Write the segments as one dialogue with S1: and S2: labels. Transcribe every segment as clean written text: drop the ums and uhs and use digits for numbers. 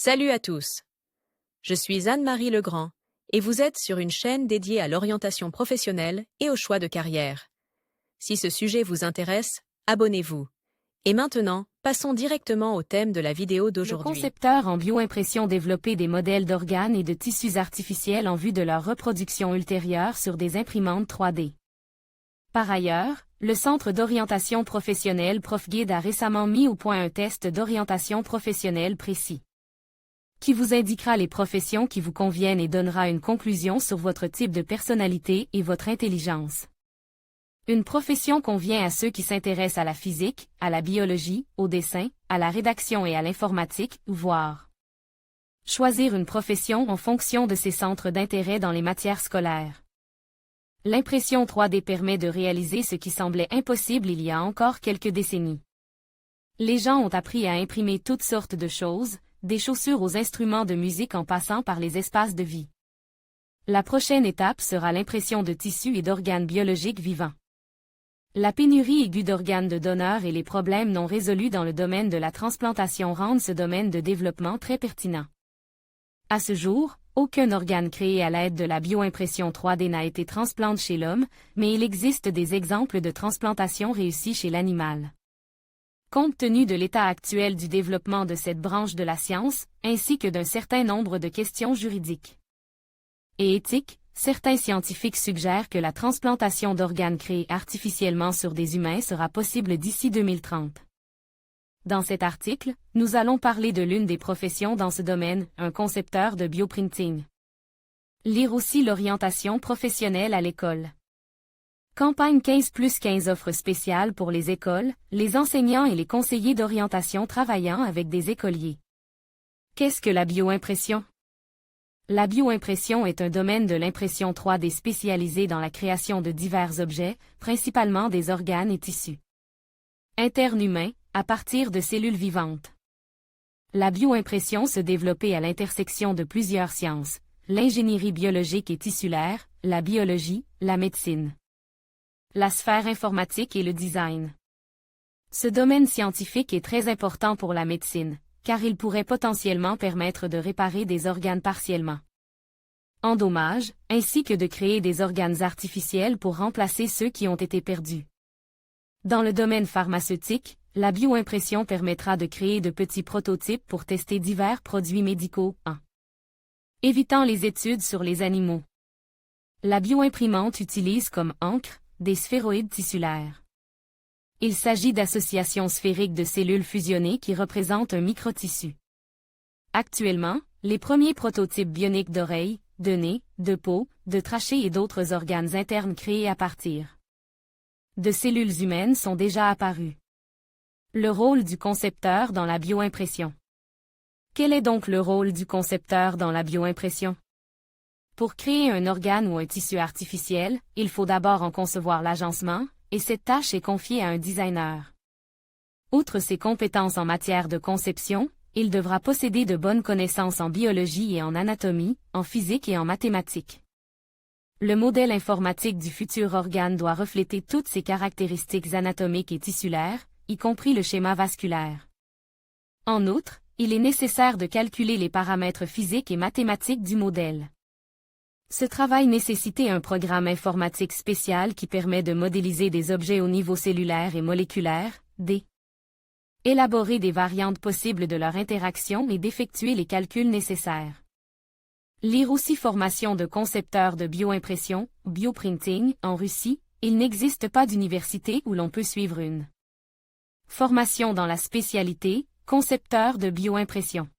S1: Salut à tous. Je suis Anne-Marie Legrand et vous êtes sur une chaîne dédiée à l'orientation professionnelle et au choix de carrière. Si ce sujet vous intéresse, abonnez-vous. Et maintenant, passons directement au thème de la vidéo
S2: Le
S1: d'aujourd'hui.
S2: concepteur en bioimpression développait des modèles d'organes et de tissus artificiels en vue de leur reproduction ultérieure sur des imprimantes 3D. Par ailleurs, le Centre d'orientation professionnelle ProfGuide a récemment mis au point un test d'orientation professionnelle précis, qui vous indiquera les professions qui vous conviennent et donnera une conclusion sur votre type de personnalité et votre intelligence. Une profession convient à ceux qui s'intéressent à la physique, à la biologie, au dessin, à la rédaction et à l'informatique, voire choisir une profession en fonction de ses centres d'intérêt dans les matières scolaires. L'impression 3D permet de réaliser ce qui semblait impossible il y a encore quelques décennies. Les gens ont appris à imprimer toutes sortes de choses, des chaussures aux instruments de musique en passant par les espaces de vie. La prochaine étape sera l'impression de tissus et d'organes biologiques vivants. La pénurie aiguë d'organes de donneurs et les problèmes non résolus dans le domaine de la transplantation rendent ce domaine de développement très pertinent. À ce jour, aucun organe créé à l'aide de la bioimpression 3D n'a été transplanté chez l'homme, mais il existe des exemples de transplantation réussie chez l'animal. Compte tenu de l'état actuel du développement de cette branche de la science, ainsi que d'un certain nombre de questions juridiques et éthiques, certains scientifiques suggèrent que la transplantation d'organes créés artificiellement sur des humains sera possible d'ici 2030. Dans cet article, nous allons parler de l'une des professions dans ce domaine, un concepteur de bioprinting. Lire aussi l'orientation professionnelle à l'école. Campagne 15+15 offre spéciale pour les écoles, les enseignants et les conseillers d'orientation travaillant avec des écoliers. Qu'est-ce que la bioimpression? La bioimpression est un domaine de l'impression 3D spécialisé dans la création de divers objets, principalement des organes et tissus internes humains, à partir de cellules vivantes. La bioimpression se développait à l'intersection de plusieurs sciences, l'ingénierie biologique et tissulaire, la biologie, la médecine, la sphère informatique et le design. Ce domaine scientifique est très important pour la médecine, car il pourrait potentiellement permettre de réparer des organes partiellement endommagés, ainsi que de créer des organes artificiels pour remplacer ceux qui ont été perdus. Dans le domaine pharmaceutique, la bioimpression permettra de créer de petits prototypes pour tester divers produits médicaux, en évitant les études sur les animaux. La bioimprimante utilise comme encre des sphéroïdes tissulaires. Il s'agit d'associations sphériques de cellules fusionnées qui représentent un microtissu. Actuellement, les premiers prototypes bioniques d'oreilles, de nez, de peau, de trachée et d'autres organes internes créés à partir de cellules humaines sont déjà apparus. Le rôle du concepteur dans la bioimpression. Quel est donc le rôle du concepteur dans la bioimpression? Pour créer un organe ou un tissu artificiel, il faut d'abord en concevoir l'agencement, et cette tâche est confiée à un designer. Outre ses compétences en matière de conception, il devra posséder de bonnes connaissances en biologie et en anatomie, en physique et en mathématiques. Le modèle informatique du futur organe doit refléter toutes ses caractéristiques anatomiques et tissulaires, y compris le schéma vasculaire. En outre, il est nécessaire de calculer les paramètres physiques et mathématiques du modèle. Ce travail nécessitait un programme informatique spécial qui permet de modéliser des objets au niveau cellulaire et moléculaire, élaborer des variantes possibles de leur interaction et d'effectuer les calculs nécessaires. Lire aussi formation de concepteur de bioimpression, bioprinting, en Russie, il n'existe pas d'université où l'on peut suivre une formation dans la spécialité, concepteur de bioimpression.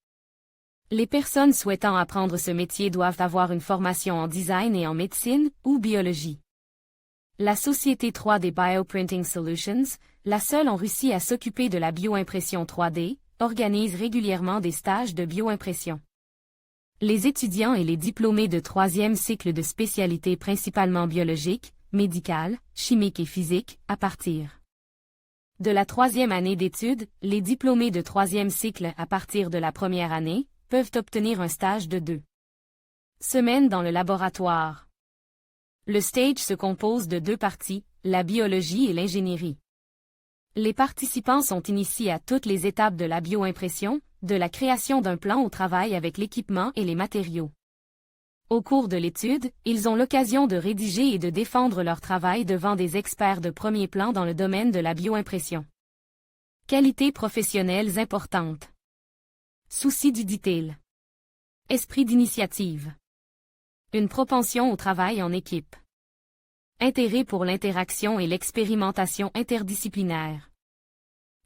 S2: Les personnes souhaitant apprendre ce métier doivent avoir une formation en design et en médecine ou biologie. La société 3D Bioprinting Solutions, la seule en Russie à s'occuper de la bioimpression 3D, organise régulièrement des stages de bioimpression. Les étudiants et les diplômés de 3e cycle de spécialités principalement biologiques, médicales, chimiques et physiques, à partir de la 3e année d'études, les diplômés de 3e cycle à partir de la première année, peuvent obtenir un stage de 2 semaines dans le laboratoire. Le stage se compose de 2 parties, la biologie et l'ingénierie. Les participants sont initiés à toutes les étapes de la bioimpression, de la création d'un plan au travail avec l'équipement et les matériaux. Au cours de l'étude, ils ont l'occasion de rédiger et de défendre leur travail devant des experts de premier plan dans le domaine de la bioimpression. Qualités professionnelles importantes. Souci du detail. Esprit d'initiative. Une propension au travail en équipe. Intérêt pour l'interaction et l'expérimentation interdisciplinaire.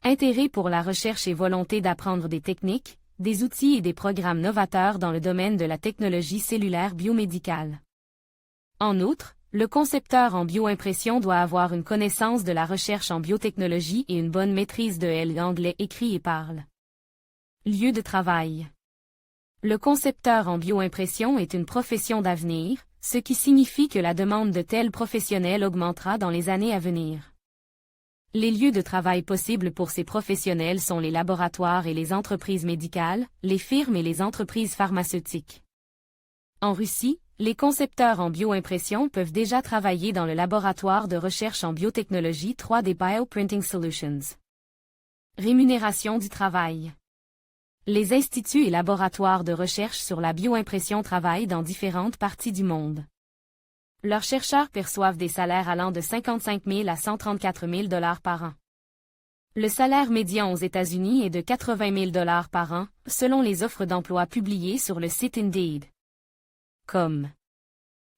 S2: Intérêt pour la recherche et volonté d'apprendre des techniques, des outils et des programmes novateurs dans le domaine de la technologie cellulaire biomédicale. En outre, le concepteur en bioimpression doit avoir une connaissance de la recherche en biotechnologie et une bonne maîtrise de l'anglais écrit et parle. Lieu de travail. Le concepteur en bioimpression est une profession d'avenir, ce qui signifie que la demande de tels professionnels augmentera dans les années à venir. Les lieux de travail possibles pour ces professionnels sont les laboratoires et les entreprises médicales, les firmes et les entreprises pharmaceutiques. En Russie, les concepteurs en bioimpression peuvent déjà travailler dans le laboratoire de recherche en biotechnologie 3D Bioprinting Solutions. Rémunération du travail. Les instituts et laboratoires de recherche sur la bioimpression travaillent dans différentes parties du monde. Leurs chercheurs perçoivent des salaires allant de 55 000 à 134 000 $ par an. Le salaire médian aux États-Unis est de 80 000 $ par an, selon les offres d'emploi publiées sur le site Indeed. Comme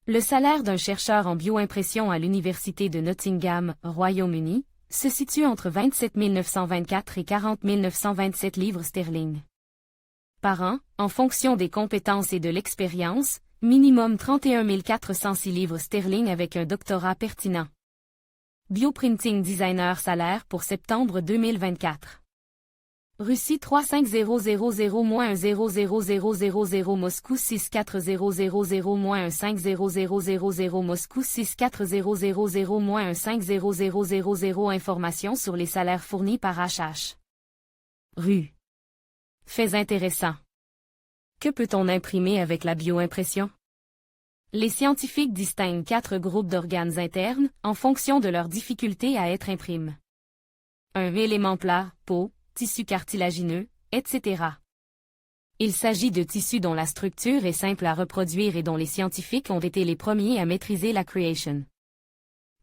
S2: le salaire d'un chercheur en bioimpression à l'Université de Nottingham, Royaume-Uni, se situe entre 27 924 et 40 927 livres sterling. Par an, en fonction des compétences et de l'expérience, minimum 31 406 livres sterling avec un doctorat pertinent. Bioprinting Designer salaire pour septembre 2024. Russie 35000-1000000 Moscou 64000-15000 Moscou 64000-15000 Informations sur les salaires fournis par HH. Rue. Faits intéressants. Que peut-on imprimer avec la bioimpression? Les scientifiques distinguent 4 groupes d'organes internes, en fonction de leur difficulté à être imprimés. Un élément plat, peau, tissu cartilagineux, etc. Il s'agit de tissus dont la structure est simple à reproduire et dont les scientifiques ont été les premiers à maîtriser la création.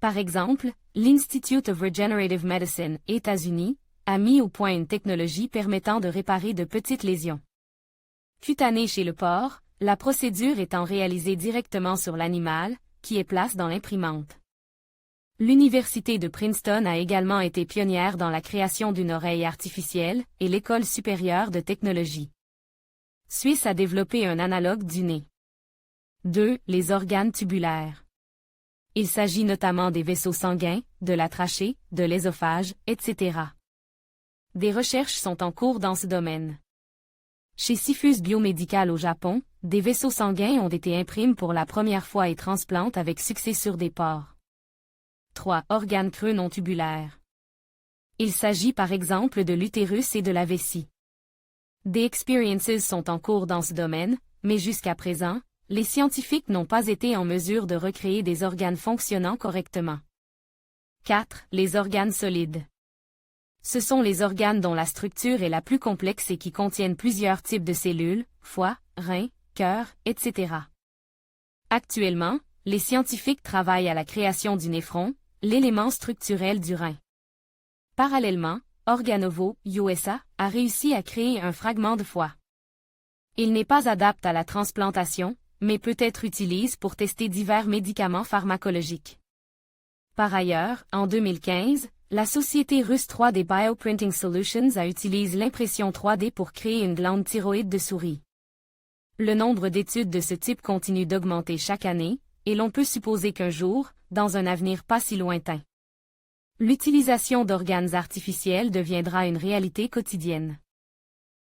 S2: Par exemple, l'Institute of Regenerative Medicine, États-Unis, a mis au point une technologie permettant de réparer de petites lésions cutanées chez le porc, la procédure étant réalisée directement sur l'animal, qui est placé dans l'imprimante. L'Université de Princeton a également été pionnière dans la création d'une oreille artificielle, et l'École supérieure de technologie suisse a développé un analogue du nez. 2. Les organes tubulaires. Il s'agit notamment des vaisseaux sanguins, de la trachée, de l'ésophage, etc. Des recherches sont en cours dans ce domaine. Chez Sifus Biomédical au Japon, des vaisseaux sanguins ont été imprimés pour la première fois et transplantés avec succès sur des porcs. 3. Organes creux non tubulaires. Il s'agit par exemple de l'utérus et de la vessie. Des expériences sont en cours dans ce domaine, mais jusqu'à présent, les scientifiques n'ont pas été en mesure de recréer des organes fonctionnant correctement. 4. Les organes solides. Ce sont les organes dont la structure est la plus complexe et qui contiennent plusieurs types de cellules, foie, reins, cœur, etc. Actuellement, les scientifiques travaillent à la création du néphron, l'élément structurel du rein. Parallèlement, Organovo, USA, a réussi à créer un fragment de foie. Il n'est pas adapté à la transplantation, mais peut être utilisé pour tester divers médicaments pharmacologiques. Par ailleurs, en 2015, la société russe 3D Bioprinting Solutions a utilisé l'impression 3D pour créer une glande thyroïde de souris. Le nombre d'études de ce type continue d'augmenter chaque année, et l'on peut supposer qu'un jour, dans un avenir pas si lointain, l'utilisation d'organes artificiels deviendra une réalité quotidienne.